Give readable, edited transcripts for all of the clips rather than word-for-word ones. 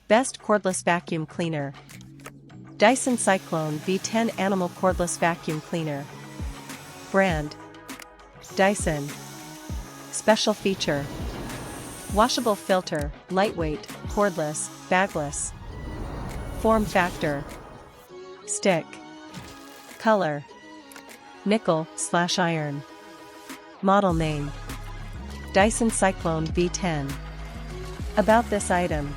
Best Cordless Vacuum Cleaner. Dyson Cyclone V10 Animal Cordless Vacuum Cleaner. Brand: Dyson. Special feature: washable filter, lightweight, cordless, bagless. Form factor: stick. Color: nickel/iron. Model name: Dyson Cyclone V10. About this item: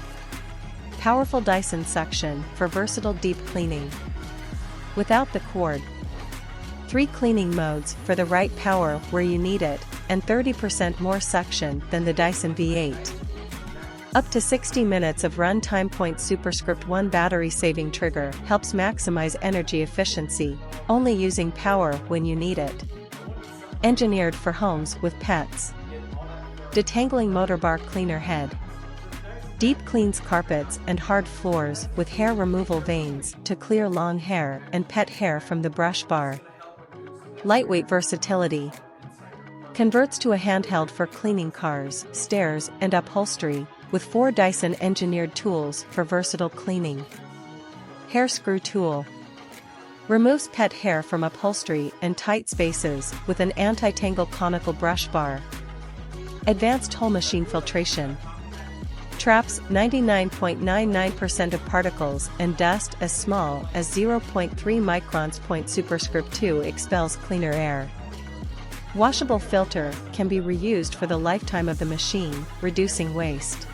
powerful Dyson suction for versatile deep cleaning. Without the cord. 3 cleaning modes for the right power where you need it, and 30% more suction than the Dyson V8. Up to 60 minutes of run time. Superscript 1 battery saving trigger helps maximize energy efficiency, only using power when you need it. Engineered for homes with pets. De-tangling Motorbar cleaner head. Deep cleans carpets and hard floors with hair removal vanes to clear long hair and pet hair from the brush bar. Lightweight versatility. Converts to a handheld for cleaning cars, stairs, and upholstery, with 4 Dyson engineered tools for versatile cleaning. Hair screw tool. Removes pet hair from upholstery and tight spaces with an anti-tangle conical brush bar. Advanced hole machine filtration. Traps 99.99% of particles and dust as small as 0.3 microns. Superscript 2 expels cleaner air. Washable filter can be reused for the lifetime of the machine, reducing waste.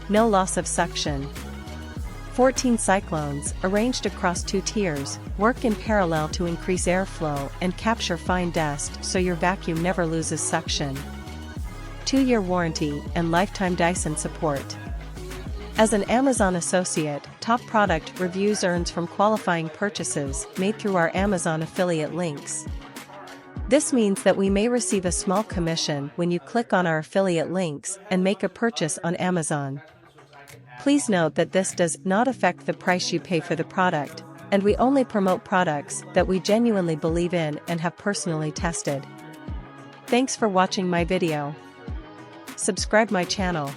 No loss of suction. 14 cyclones, arranged across 2 tiers, work in parallel to increase airflow and capture fine dust so your vacuum never loses suction. 2-year warranty and lifetime Dyson support. As an Amazon associate, top product reviews earns from qualifying purchases made through our Amazon affiliate links. This means that we may receive a small commission when you click on our affiliate links and make a purchase on Amazon. Please note that this does not affect the price you pay for the product, and we only promote products that we genuinely believe in and have personally tested. Thanks for watching my video. Subscribe my channel.